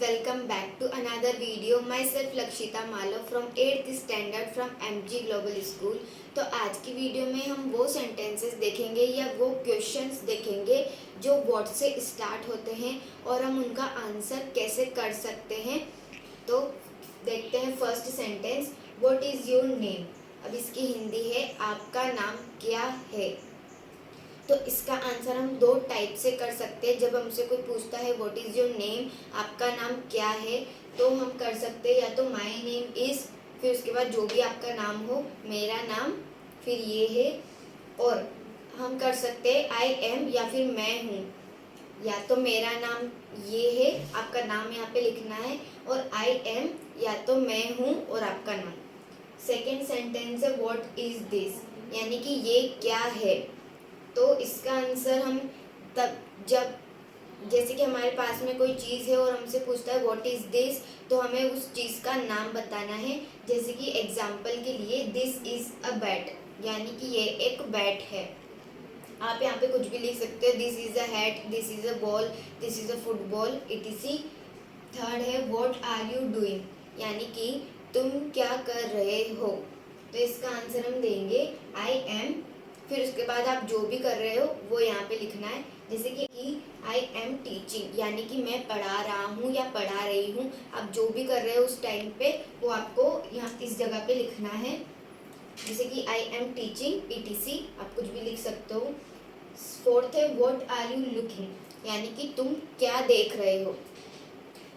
welcome back to another video. Myself Lakshita Malo from 8th standard from MG Global School. तो आज की video में हम वो सेंटेंसेस देखेंगे या वो क्वेश्चंस देखेंगे जो वर्ड से स्टार्ट होते हैं और हम उनका आंसर कैसे कर सकते हैं। तो देखते हैं first sentence, what is your name. अब इसकी हिंदी है आपका नाम क्या है। तो इसका आंसर हम दो टाइप से कर सकते हैं। जब हमसे कोई पूछता है व्हाट इज़ योर नेम, आपका नाम क्या है, तो हम कर सकते हैं या तो माय नेम इज़, फिर उसके बाद जो भी आपका नाम हो, मेरा नाम, फिर ये है। और हम कर सकते हैं आई एम या फिर मैं हूँ। या तो मेरा नाम ये है, आपका नाम यहाँ पे लिखना है, और आई एम या तो मैं हूँ और आपका नाम। सेकेंड सेंटेंस है व्हाट इज़ दिस, यानी कि ये क्या है। तो इसका आंसर हम तब जब जैसे कि हमारे पास में कोई चीज़ है और हमसे पूछता है व्हाट इज़ दिस, तो हमें उस चीज़ का नाम बताना है। जैसे कि एग्जांपल के लिए दिस इज़ अ बैट, यानी कि ये एक बैट है। आप यहाँ पे कुछ भी लिख सकते हो, this is a hat, this is a ball, this is a football, etc.. Third है व्हाट आर यू डूइंग, यानी कि तुम क्या कर रहे हो। तो इसका आंसर हम देंगे आई एम, फिर उसके बाद आप जो भी कर रहे हो वो यहाँ पे लिखना है। जैसे कि आई एम टीचिंग, यानी कि मैं पढ़ा रहा हूँ या पढ़ा रही हूँ। आप जो भी कर रहे हो उस टाइम पे वो आपको यहाँ इस जगह पे लिखना है। जैसे कि आई एम टीचिंग ईटीसी, आप कुछ भी लिख सकते हो। फोर्थ है व्हाट आर यू लुकिंग, यानी कि तुम क्या देख रहे हो।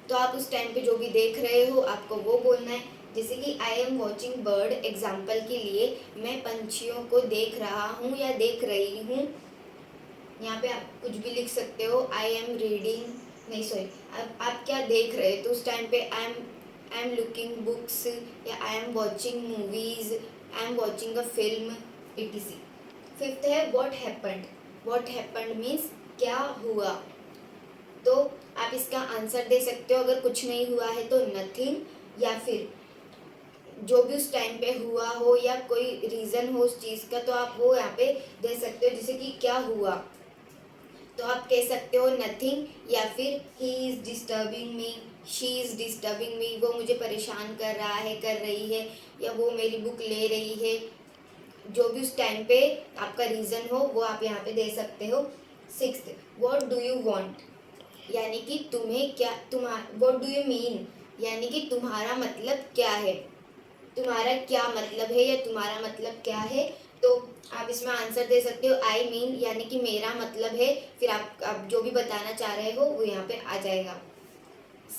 तो आप उस टाइम पे जो भी देख रहे हो आपको वो बोलना है। जैसे कि आई एम वॉचिंग बर्ड, एग्जाम्पल के लिए मैं पंछियों को देख रहा हूँ या देख रही हूँ। यहाँ पे आप कुछ भी लिख सकते हो। आई एम रीडिंग, नहीं सॉरी, आप क्या देख रहे हो, तो उस टाइम पे आई एम लुकिंग बुक्स, या I am watching movies, I am watching a film, ETC. Fifth है what happened. What happened means क्या हुआ। तो आप इसका आंसर दे सकते हो। अगर कुछ नहीं हुआ है तो नथिंग, या फिर जो भी उस टाइम पे हुआ हो या कोई रीज़न हो उस चीज़ का, तो आप वो यहाँ पे दे सकते हो। जैसे कि क्या हुआ, तो आप कह सकते हो नथिंग, या फिर he is disturbing me, she is disturbing मी, वो मुझे परेशान कर रहा है, कर रही है, या वो मेरी बुक ले रही है। जो भी उस टाइम पे आपका रीज़न हो वो आप यहाँ पे दे सकते हो। Sixth, what do you want, यानी कि तुम्हें क्या, व्हाट डू यू मीन, यानी कि तुम्हारा मतलब क्या है। तुम्हारा क्या मतलब है या तुम्हारा मतलब क्या है। तो आप इसमें आंसर दे सकते हो आई मीन, यानी कि मेरा मतलब है, फिर आप जो भी बताना चाह रहे हो वो यहाँ पे आ जाएगा।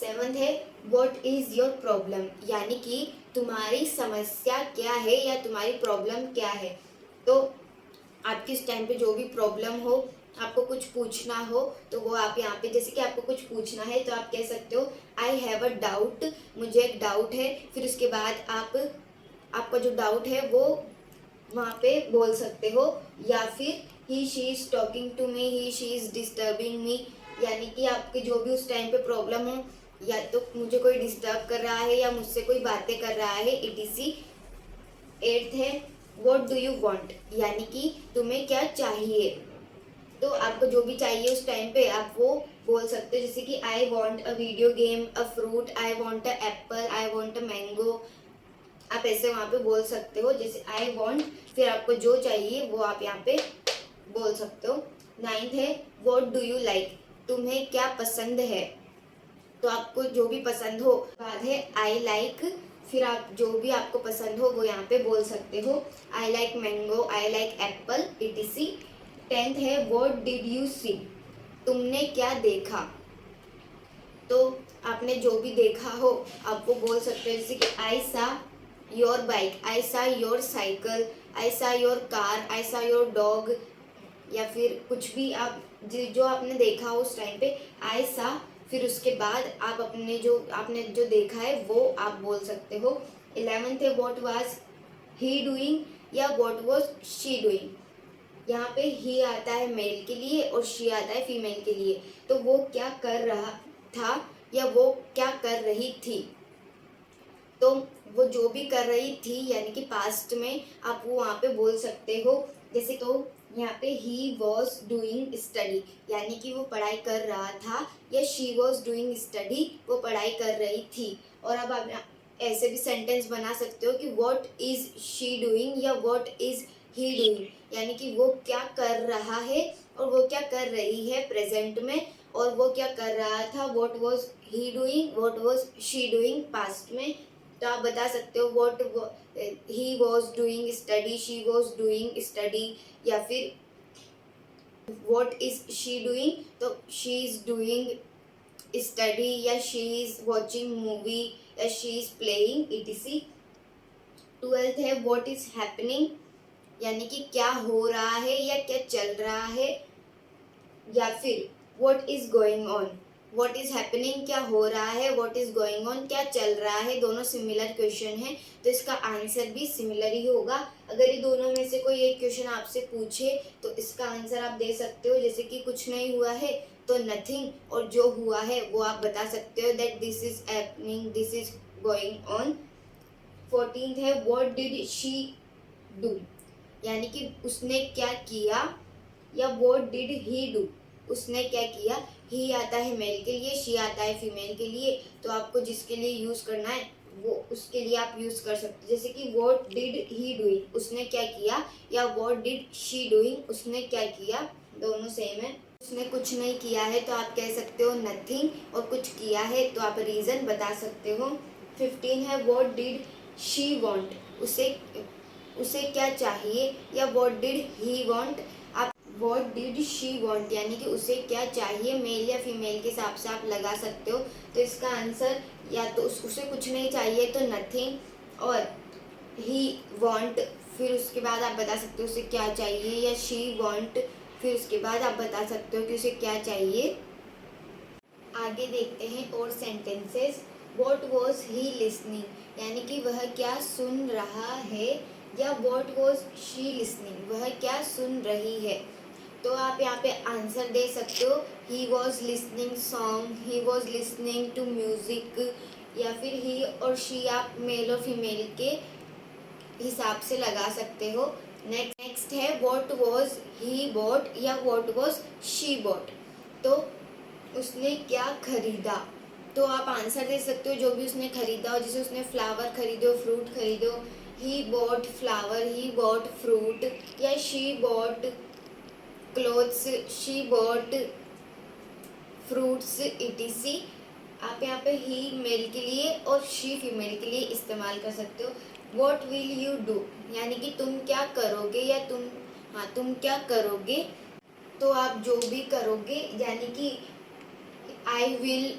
सेवंथ है व्हाट इज़ योर प्रॉब्लम, यानी कि तुम्हारी समस्या क्या है या तुम्हारी प्रॉब्लम क्या है। तो आपके इस टाइम पे जो भी प्रॉब्लम हो, आपको कुछ पूछना हो, तो वो आप यहाँ पे, जैसे कि आपको कुछ पूछना है तो आप कह सकते हो आई हैव अ डाउट, मुझे एक डाउट है। फिर उसके बाद आपका जो डाउट है वो वहाँ पे बोल सकते हो। या फिर he she is talking to me, he she is disturbing me, यानी कि आपके जो भी उस टाइम पे प्रॉब्लम हो, या तो मुझे कोई डिस्टर्ब कर रहा है या मुझसे कोई बातें कर रहा है, इटीसी। एट्थ है व्हाट डू यू वांट, यानी कि तुम्हें क्या चाहिए। तो आपको जो भी चाहिए उस टाइम पे आप वो बोल सकते हो। जैसे कि I want a video game, a fruit, I want a Apple, I want a mango. आप ऐसे वहाँ पे बोल सकते हो। जैसे आई वांट, फिर आपको जो चाहिए वो आप यहाँ पे बोल सकते हो। नाइन्थ है व्हाट डू यू लाइक, तुम्हें क्या पसंद है। तो आपको जो भी पसंद हो, बाद है आई लाइक, फिर आप जो भी आपको पसंद हो वो यहाँ पे बोल सकते हो। I like mango, I like Apple, etc.. Tenth है व्हाट डिड यू सी, तुमने क्या देखा। तो आपने जो भी देखा हो आप वो बोल सकते हो। जैसे कि आई सा योर बाइक, आई सा योर साइकिल, आई सा योर कार, आई सा योर डॉग, या फिर कुछ भी आप जो आपने देखा हो उस टाइम पे आई सा, फिर उसके बाद आप आपने जो देखा है वो आप बोल सकते हो। 11th है व्हाट वाज ही डूइंग या व्हाट वाज शी डूइंग। यहाँ पे ही आता है मेल के लिए और शी आता है फीमेल के लिए। तो वो क्या कर रहा था या वो क्या कर रही थी। तो वो जो भी कर रही थी यानी कि पास्ट में आप वो वहाँ पे बोल सकते हो। जैसे तो यहाँ पे ही वॉज डूइंग स्टडी यानी कि वो पढ़ाई कर रहा था, या शी वॉज डूइंग स्टडी वो पढ़ाई कर रही थी। और अब आप ऐसे भी सेंटेंस बना सकते हो कि वॉट इज शी डूइंग या वॉट इज ही डूइंग, यानी कि वो क्या कर रहा है और वो क्या कर रही है प्रेजेंट में, और वो क्या कर रहा था what was he doing, what was she doing past में। तो आप बता सकते हो what he was doing study, she was doing study, या फिर what is she doing, तो she is doing study, या she is watching movie, या she is playing etc। 12th है what is happening यानी कि क्या हो रहा है या क्या चल रहा है, या फिर what is going on, what is happening क्या हो रहा है, what is going on क्या चल रहा है। दोनों सिमिलर क्वेश्चन है तो इसका आंसर भी सिमिलर ही होगा। अगर ये दोनों में से कोई एक क्वेश्चन आपसे पूछे तो इसका आंसर आप दे सकते हो, जैसे कि कुछ नहीं हुआ है तो नथिंग, और जो हुआ है वो आप बता सकते हो that this is happening, this is going on. 14th है व्हाट डिड शी डू यानी कि उसने क्या किया, या व्हाट डिड ही डू उसने क्या किया। ही आता है मेल के लिए, शी आता है फीमेल के लिए, तो आपको जिसके लिए यूज़ करना है वो उसके लिए आप यूज़ कर सकते हो। जैसे कि व्हाट डिड ही डूइंग उसने क्या किया, या व्हाट डिड शी डूइंग उसने क्या किया, दोनों सेम है। उसने कुछ नहीं किया है तो आप कह सकते हो नथिंग, और कुछ किया है तो आप रीज़न बता सकते हो। 15 है व्हाट डिड शी वांट उसे उसे क्या चाहिए, या व्हाट डिड ही वांट। आप व्हाट डिड शी वांट यानी कि उसे क्या चाहिए मेल या फीमेल के हिसाब से आप लगा सकते हो। तो इसका आंसर या तो उसे कुछ नहीं चाहिए तो नथिंग, और ही वांट फिर उसके बाद आप बता सकते हो उसे क्या चाहिए, या शी वांट फिर उसके बाद आप बता सकते हो कि उसे क्या चाहिए। आगे देखते हैं और sentences. What was he listening यानी कि वह क्या सुन रहा है, या वॉट वॉज शी लिसनिंग वह क्या सुन रही है। तो आप यहाँ पे आंसर दे सकते हो he was listening song, he was listening to music, या फिर ही और शी आप मेल और फीमेल के हिसाब से लगा सकते हो। नेक्स्ट है व्हाट वॉज ही बॉट या व्हाट वॉज शी बॉट, तो उसने क्या खरीदा। तो आप आंसर दे सकते हो जो भी उसने खरीदा हो, जैसे उसने फ्लावर खरीदे हो, फ्रूट खरीदे हो, he bought flower, he bought fruit, या she bought clothes, she bought fruits etc। आप यहाँ पे ही मेल के लिए और शी फीमेल के लिए इस्तेमाल कर सकते हो। वॉट विल यू डू यानी कि तुम क्या करोगे, या तुम क्या करोगे। तो आप जो भी करोगे यानी कि I will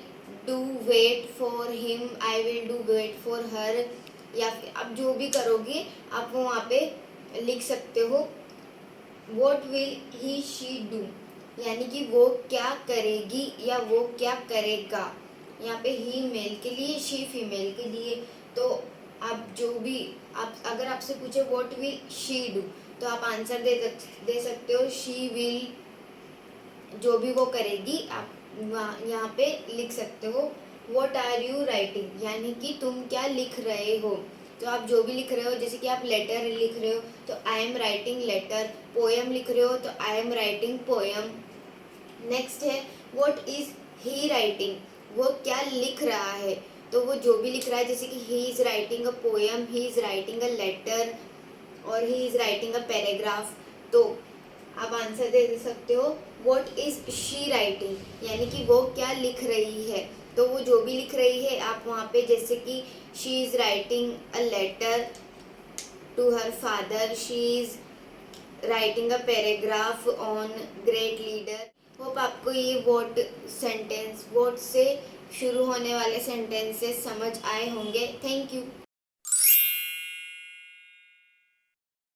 do wait for him, I will do wait for her, या फिर आप जो भी करोगे आप वो वहाँ पे लिख सकते हो। What will he she do यानी कि वो क्या करेगी या वो क्या करेगा। यहाँ पे ही मेल के लिए, शी फीमेल के लिए। तो आप जो भी आप अगर आपसे पूछे व्हाट विल शी डू तो आप आंसर दे सकते हो शी विल, जो भी वो करेगी आप यहाँ पे लिख सकते हो। व्हाट आर यू राइटिंग यानी कि तुम क्या लिख रहे हो। तो आप जो भी लिख रहे हो, जैसे कि आप लेटर लिख रहे हो तो I am writing letter, poem लिख रहे हो तो I am writing poem. Next है व्हाट इज ही राइटिंग, वो क्या लिख रहा है। तो वो जो भी लिख रहा है, जैसे कि he is writing a poem, he is writing a letter, और he is writing a paragraph. तो आप आंसर दे सकते हो व्हाट इज शी राइटिंग यानी कि वो क्या लिख रही है। तो वो जो भी लिख रही है आप वहाँ पे, जैसे कि she is writing a letter to her father, she is writing a paragraph on great leader. Hope आपको ये वॉट से शुरू होने वाले सेंटेंसेस समझ आए होंगे। Thank you.